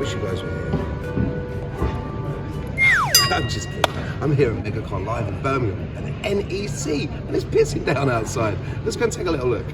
Wish you guys were here. I'm just kidding. I'm here at Megacon live in Birmingham at the NEC, and it's pissing down outside. Let's go and take a little look.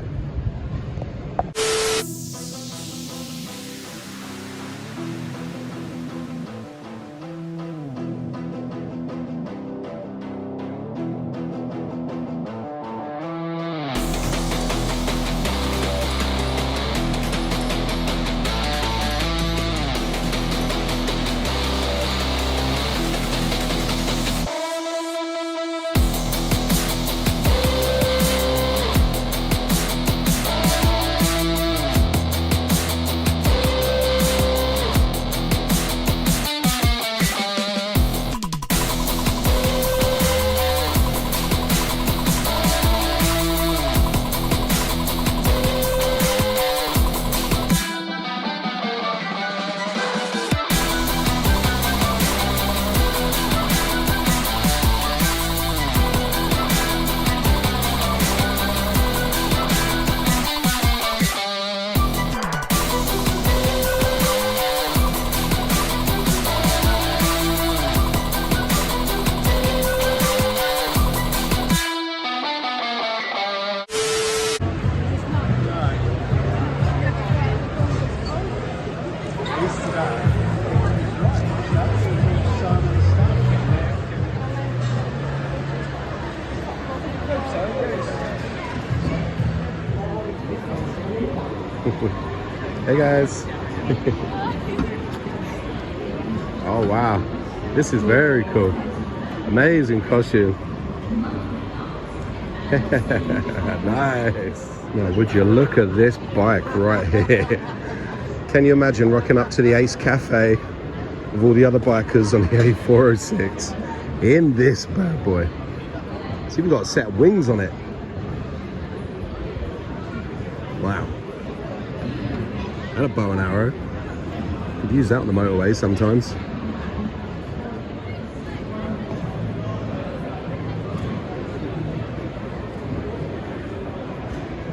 Hey guys. Oh wow, this is very cool. Amazing costume. Nice. Now would you look at this bike right here. Can you imagine rocking up to the Ace Cafe with all the other bikers on the A406 in this bad boy? It's even got a set of wings on it. Wow. And a bow and arrow. Could use that on the motorway sometimes.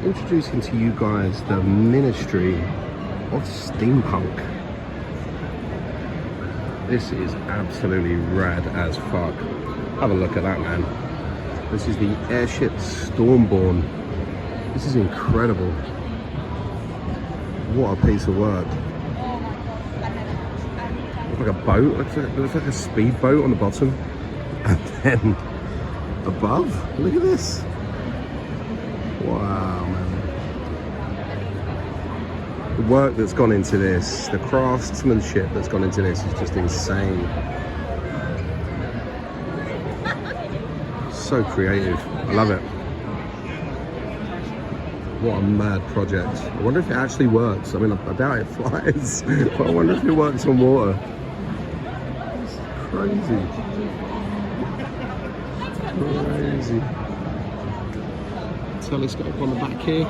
Introducing to you guys the Ministry of Steampunk. This is absolutely rad as fuck. Have a look at that, man. This is the airship Stormborn. This is incredible. What a piece of work. Looks like a boat, looks like a speedboat on the bottom. And then above, look at this. Wow, man. The work that's gone into this, the craftsmanship that's gone into this is just insane. So creative, I love it. What a mad project. I wonder if it actually works. I mean, I doubt it flies, but I wonder if it works on water. It's crazy. Crazy. Telescope on the back here.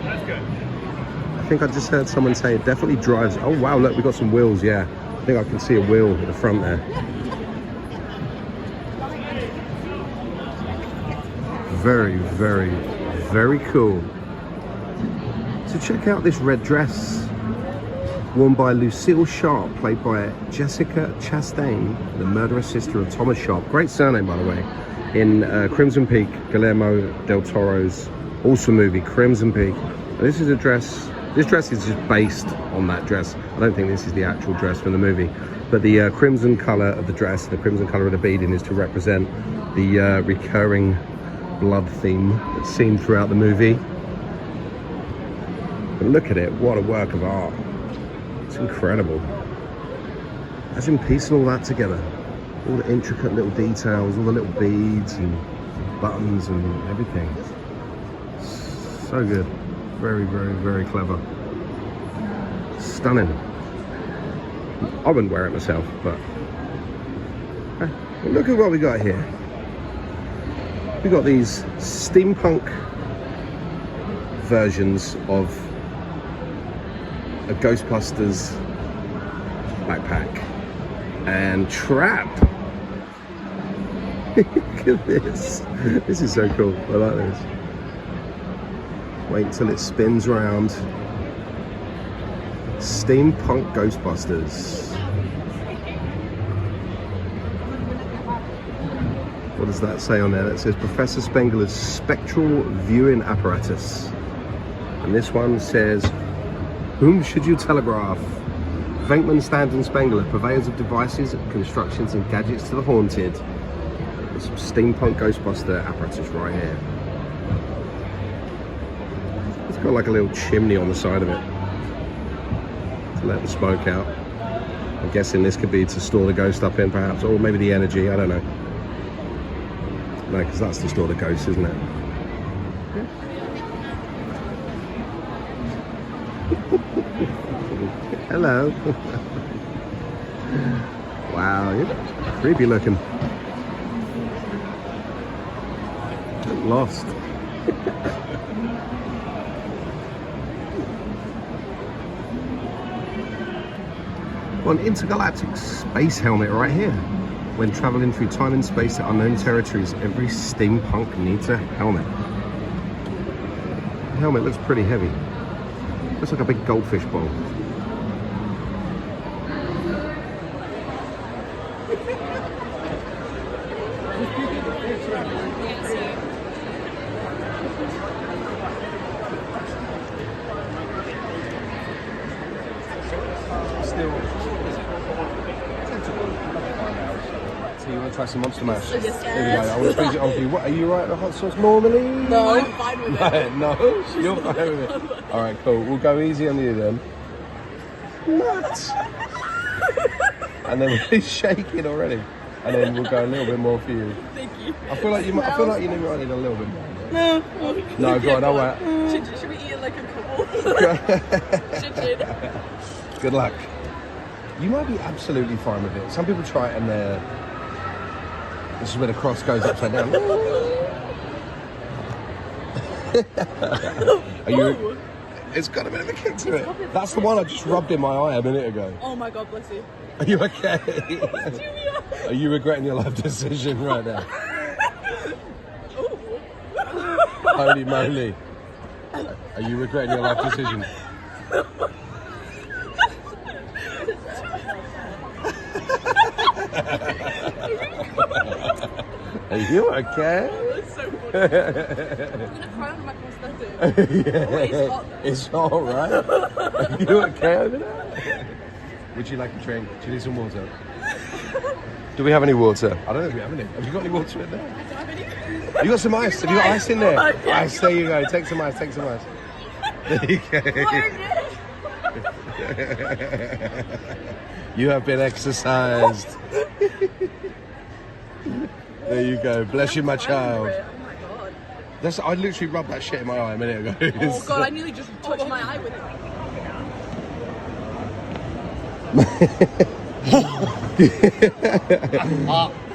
That's good. I think I just heard someone say it definitely drives. Oh wow, look, we've got some wheels, yeah. I think I can see a wheel at the front there. Very, very, very cool. So check out this red dress worn by Lucille Sharp, played by Jessica Chastain, the murderous sister of Thomas Sharp. Great surname, by the way. In Crimson Peak, Guillermo del Toro's awesome movie, Crimson Peak. And this is a dress. This dress is just based on that dress. I don't think this is the actual dress from the movie. But the crimson colour of the dress, the crimson colour of the beading is to represent the recurring blood theme that's seen throughout the movie. But look at it, what a work of art. It's incredible. Imagine piecing all that together. All the intricate little details, all the little beads and buttons and everything. So good. Very, very, very clever. Stunning. I wouldn't wear it myself, but look at what we got here. We got these steampunk versions of a Ghostbusters backpack and trap. Look at this. This is so cool. I like this. Wait until it spins round. Steampunk Ghostbusters. What does that say on there? That says Professor Spengler's spectral viewing apparatus. And this one says, whom should you telegraph? Venkman, Stanton, Spengler, purveyors of devices, constructions and gadgets to the haunted. There's some steampunk Ghostbuster apparatus right here. It's got like a little chimney on the side of it to let the smoke out. I'm guessing this could be to store the ghost up in perhaps, or maybe the energy, I don't know. No, because that's to store the ghost, isn't it? Hello. Wow, you're creepy looking. Get lost. One intergalactic space helmet right here. When traveling through time and space to unknown territories, every steampunk needs a helmet. The helmet looks pretty heavy. Looks like a big goldfish bowl. So you want to try some Monster Mash? Yes. There we go. I want to freeze it on for you. What, are you right at the hot sauce normally? No, I'm fine with it. No, you're fine with it. All right, cool. We'll go easy on you then. Nuts. And then we're shaking already. And then we'll go a little bit more for you. Thank you. I feel like you might need a little bit more. No. No, go on, I'll wait. Should we eat it like a couple? Should. Good luck. You might be absolutely fine with it. Some people try it and this is where the cross goes upside down. Are you? It's got a bit of a kick to it. That's the one I just rubbed in my eye a minute ago. Oh my God, bless you. Are you okay? Are you regretting your life decision right now? Holy moly. Are you regretting your life decision? Are you okay? That's so funny. I'm gonna cry under my prosthetic. Yeah. It's all right. Are you okay over there? Would you like a drink? Do you need some water? Do we have any water? I don't know if we have any. Have you got any water in there? I don't have any. Have you got some ice? Have you got ice in there? Yeah. Ice, there you go. Take some ice, take some ice. There you go. You have been exercised. There you go. Bless you, my child. Oh my God. I literally rubbed that shit in my eye a minute ago. Oh God, I nearly just touched my eye with it.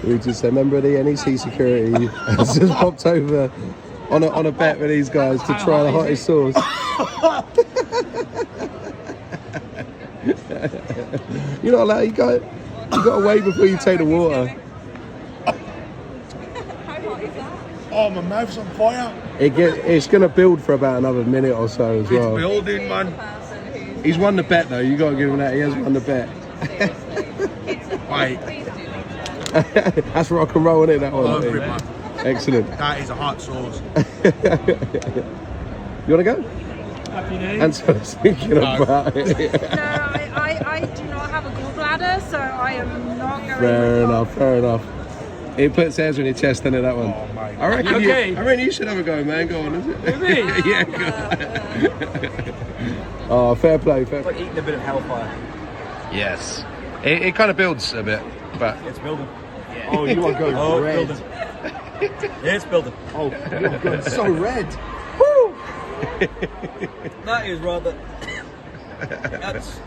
We just a member of the NEC security has just popped over on a bet with these guys to try the hottest sauce. You're not allowed. You got to wait before you take the water. Oh, my mouth's on fire. It's going to build for about another minute or so as well. It's building, man. He's won the bet though. You got to give him that. He has won the bet. Wait. That's rock and roll, isn't it? That one. Love it, man. Excellent. That is a hot sauce. You want to go? Happy days. And so I was thinking about it. No, I do not have a gallbladder, so I am not going Fair enough. It puts hairs on your chest, doesn't it, that one? Oh, my God. I reckon, Okay. I reckon you should have a go, man. Go on, is it? Me? Yeah, go on. Oh, fair play. Like eating a bit of hellfire. Yes. It kind of builds a bit, but... It's building. Oh, you are going Oh, red. it's building. Yeah, it's building. Oh, you're going so red. That is rather. That's.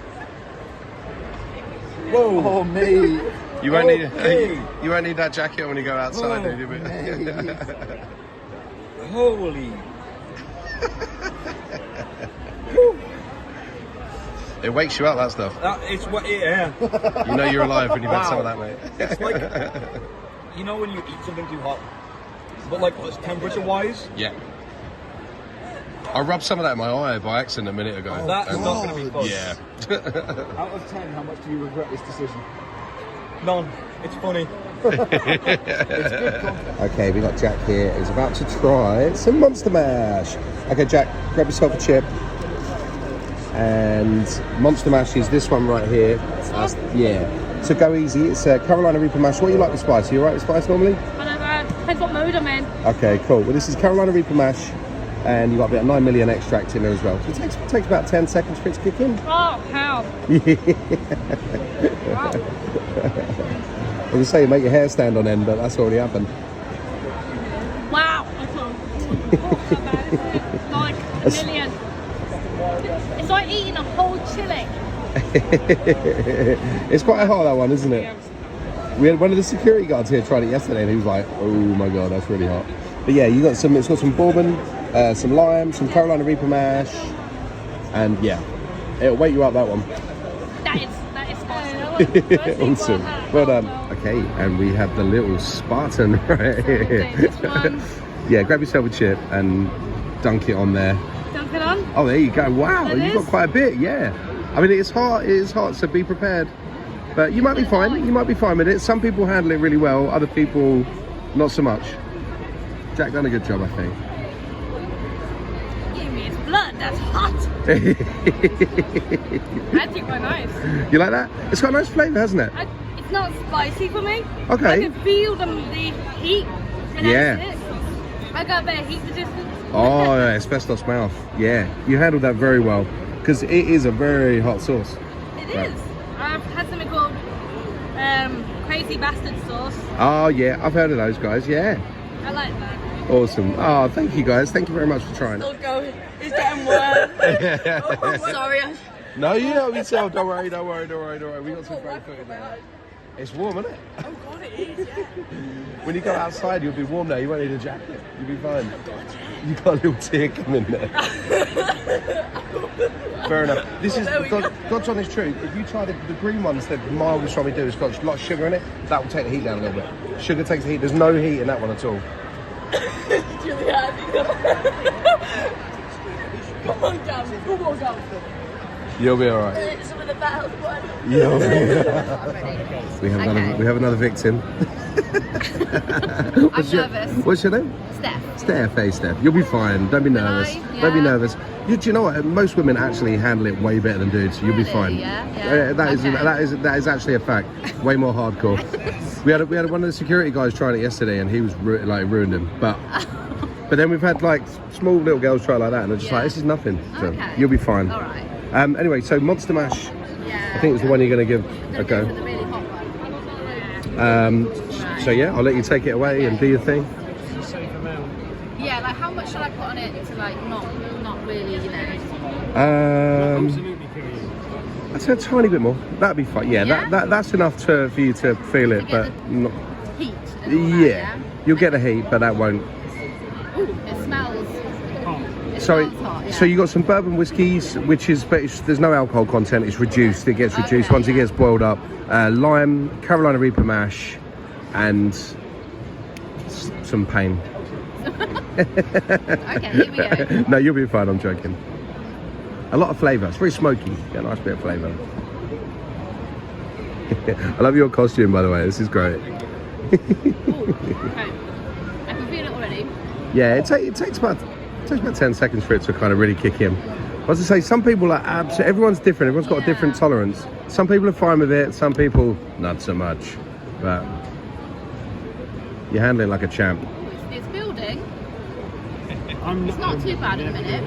Whoa. Oh me. You won't need Okay. you won't need that jacket when you go outside, Oh, do you? Holy. It wakes you up, that stuff. It's what. Yeah. You know you're alive when you've had some of Wow. that, mate. It's like. You know when you eat something too hot, but like temperature-wise. Yeah. I rubbed some of that in my eye by accident a minute ago. That's not going to be fun. Yeah. Out of 10, how much do you regret this decision? None. It's funny. Okay, we got Jack here. He's about to try some Monster Mash. Okay, Jack, grab yourself a chip. And Monster Mash is this one right here. Yeah. So go easy. It's Carolina Reaper Mash. What do you like with spice? Are you alright with spice normally? I don't know. Depends what mood I'm in. Okay, cool. Well, this is Carolina Reaper Mash. And you got about 9 million extract in there as well. So it takes about 10 seconds for it to kick in. Oh, hell. Wow. I was saying make your hair stand on end, but that's already happened. Wow. That's not bad, is it? Like a million. It's like eating a whole chili. It's quite hot, that one, isn't it? We had one of the security guards here tried it yesterday, and he was like, "Oh my god, that's really hot." But yeah, it's got some bourbon, some lime, some Carolina Reaper Mash, and yeah, it'll wake you up, that one. That is spicy. Awesome. Well done. Okay, and we have the little Spartan right here. This one. Yeah, grab yourself a chip and dunk it on there. Dunk it on. Oh, there you go. Wow, It you've got is? quite a bit, yeah. I mean, it's hot, so be prepared. But you might be fine. You might be fine with it. Some people handle it really well, other people not so much. Jack done a good job, I think. Give me his blood. That's hot. Actually quite nice. You like that? It's got a nice flavour, hasn't it? It's not spicy for me. Okay. I can feel the heat. And Yeah. that's it. I got a bit of heat resistance. Oh, yeah, asbestos mouth. Yeah, you handled that very well. Because it is a very hot sauce. It is. I've had something called Crazy Bastard sauce. Oh, yeah, I've heard of those guys, yeah. I like that. Awesome. Oh, thank you guys. Thank you very much for trying. Still going. It's getting worse. Sorry. No, you know yourself. Don't worry. We got some great food now. It's warm, isn't it? Oh god, it is, yeah. When you go outside, you'll be warm now. You won't need a jacket. You'll be fine. You got a little tear coming there. Fair enough. This is God's honest truth. If you try the green ones that Miles was trying to do, it's got a lot of sugar in it. That will take the heat down a little bit. Sugar takes the heat. There's no heat in that one at all. Julia, come on, Gam. Come on, Gam. You'll be all right. Some of the battles, one. You'll be all right. We have another victim. I'm nervous. What's your name? Steph. Hey, Steph. You'll be fine. Don't be nervous. Yeah. Don't be nervous. Do you know what? Most women actually handle it way better than dudes. So you'll be fine. Yeah. That is actually a fact. Way more hardcore. we had one of the security guys trying it yesterday, and he was ruined him. But then we've had like small little girls try it like that, and they're just like, this is nothing. So you'll be fine. All right. Anyway, so Monster Mash. Yeah. I think it's the one you're going to give a go. The really hot one. So yeah, I'll let you take it away and do your thing. Yeah, like how much should I put on it to like not really, you know? I'd say a tiny bit more. That'd be fine. Yeah, Yeah? that's enough for you to feel it, but not. Heat. And all that, Yeah, you'll get the heat, but that won't. Ooh, it smells. Sorry. Hot, yeah. So you got some bourbon whiskies, there's no alcohol content. It's reduced. It gets reduced once it gets boiled up. Lime, Carolina Reaper Mash, and some pain. Okay, here we go. No, you'll be fine. I'm joking. A lot of flavour. It's very smoky. Yeah, a nice bit of flavour. I love your costume, by the way. This is great. Ooh, okay. I can feel it already. Yeah, it takes about 10 seconds for it to kind of really kick in. I was to say, some people are everyone's different. Everyone's got a different tolerance. Some people are fine with it. Some people not so much. But you're handling like a champ. It's building. It's not too bad in a minute.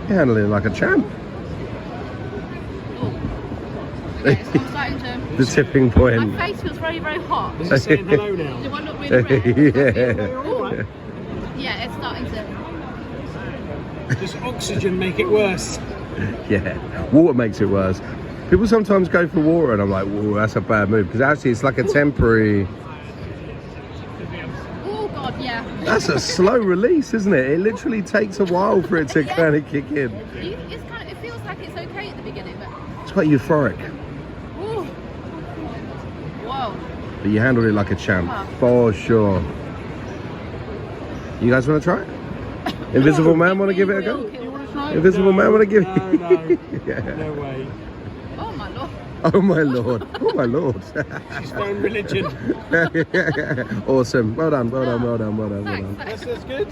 You're handling like a champ. Okay, so I'm starting to... The tipping point. My face feels very, very hot. Is it saying hello now? Do I not really red? Yeah. Yeah, it's starting to... Does oxygen make it worse? Yeah, water makes it worse. People sometimes go for water and I'm like, whoa, that's a bad move. Because actually it's like a temporary... Oh God, yeah. That's a slow release, isn't it? It literally takes a while for it to kind of kick in. It's kind of, it feels like it's okay at the beginning, but... It's quite euphoric. Ooh. Whoa. But you handled it like a champ, Wow. for sure. You guys want to try it? Invisible Man want to give it a go? Invisible Man want to give it? No, Yeah. no way. Oh my lord. Oh my lord. Oh my lord. She's found religion. Awesome. Well done. Well done. Well done. Well done. Well done. That's good.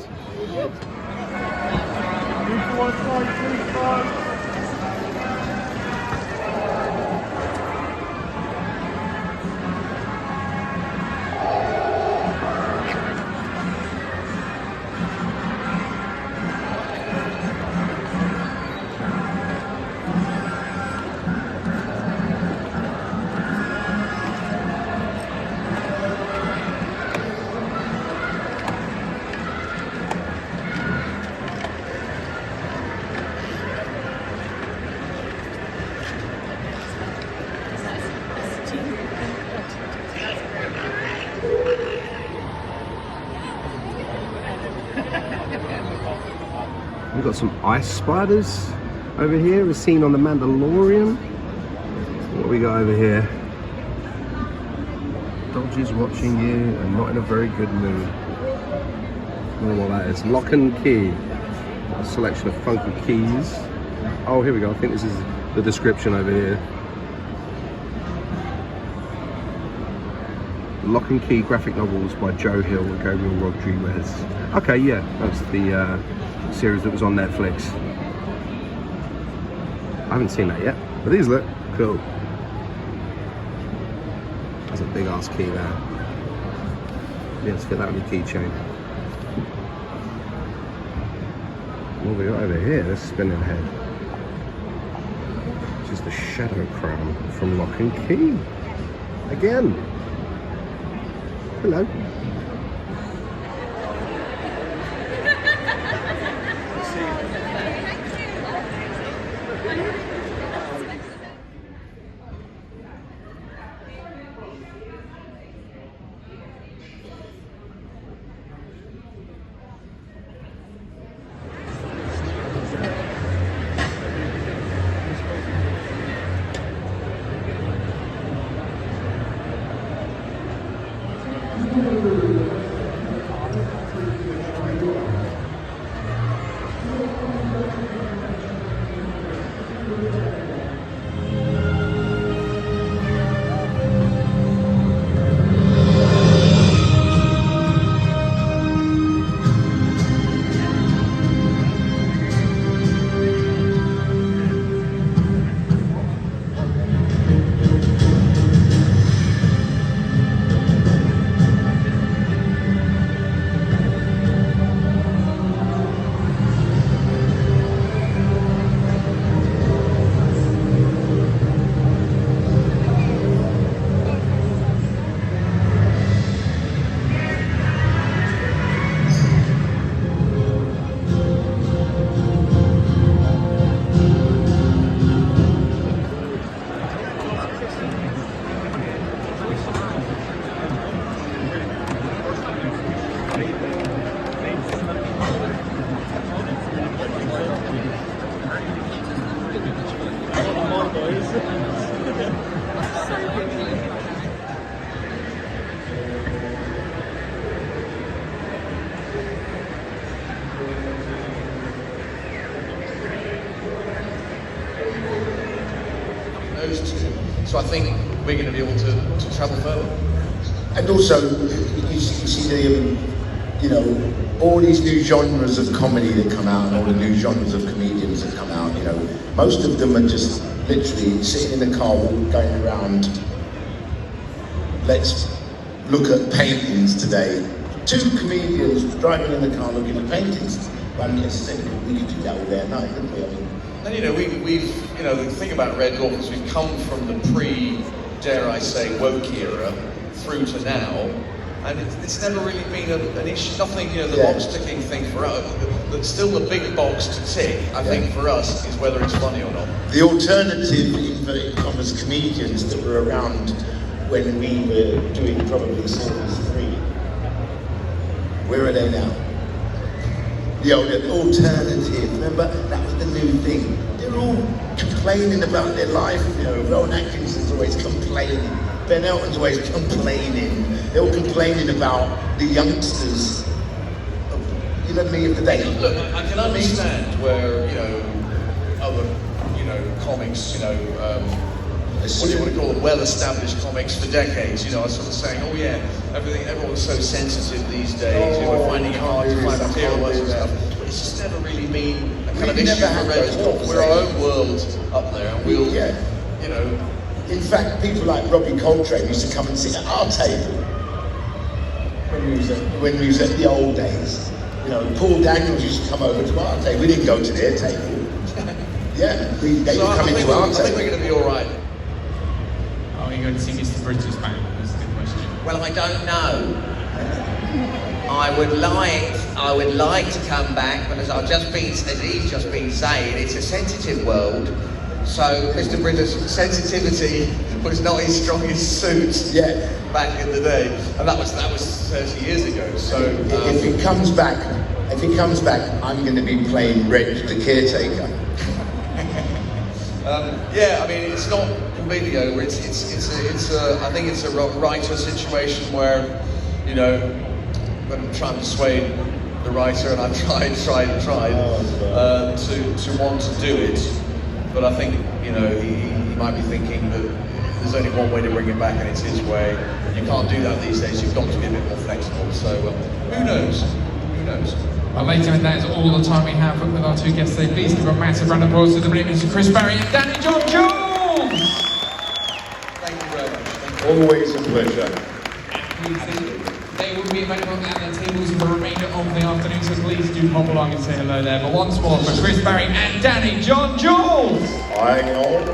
We've got some ice spiders over here, as seen on the Mandalorian. What we got over here? Dodge is watching you and not in a very good mood. I don't know what that is. Lock and key. Got a selection of funky keys. Oh, here we go. I think this is the description over here. Lock and Key graphic novels by Joe Hill and Gabriel Rodriguez. Okay, yeah, that's the series that was on Netflix. I haven't seen that yet, but these look cool. That's a big ass key there. Yeah, let's fit that on your keychain. What have we got over here? This spinning head. This is the Shadow Crown from Lock and Key. Again. Hello. So I think we're going to be able to travel further. And also, you see the, you know, all these new genres of comedy that come out and all the new genres of comedians that come out, you know, most of them are just literally sitting in the car, going around, let's look at paintings today. Two comedians driving in the car looking at paintings. But we could do that all day and night, couldn't we? I mean, and you know, we've, you know, the thing about Red Dwarf is we've come from the dare I say, woke era through to now, and it's never really been an issue. Nothing, you know, the box ticking thing for us. That's still the big box to tick. I think for us is whether it's funny or not. The alternative inverted commas comedians that were around when we were doing probably series 3. Where are they now? The alternative, remember? That was the new thing. They're all complaining about their life, you know. Rowan Atkinson's always complaining. Ben Elton's always complaining. They're all complaining about the youngsters You know me of the day. Look, I can understand where, you know, other, you know, comics, you know, what do you want to call them, well-established comics for decades, you know, are sort of saying, oh yeah, everyone's so sensitive these days, you know, we're finding it hard to find material and stuff. But it's just never really been a kind of issue for Red Dwarf. We're our own world up there, and we'll, you know. In fact, people like Robbie Coltrane used to come and sit at our table when we was at the old days. You know, Paul Daniels used to come over to our table. We didn't go to their table. Yeah, they would come into our table. I think we're going to be all right. Are you going to see Mr. British Bank? That's the question. Well, I don't know. I would like to come back, but as he's just been saying, it's a sensitive world. So Mr. Brita's sensitivity was not his strongest suit back in the day, and that was 30 years ago. So if he comes back, I'm going to be playing Reg the caretaker. Yeah, I mean, it's not completely over. I think it's a writer situation where, you know, I'm trying to persuade the writer, and I've tried to want to do it. But I think, you know, he might be thinking that there's only one way to bring him back, and it's his way. You can't do that these days. You've got to be a bit more flexible. So who knows? Who knows? Well, ladies and gentlemen, that is all the time we have with our two guests today. Please give a massive round of applause to the brilliant Mr. Chris Barry and Danny John Jules! Thank you very much. Always a pleasure. They will be available at their tables for the remainder of the afternoon, so please do pop along and say hello there. But once more for Chris Barry and Danny John Jules! I know.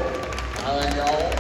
I know.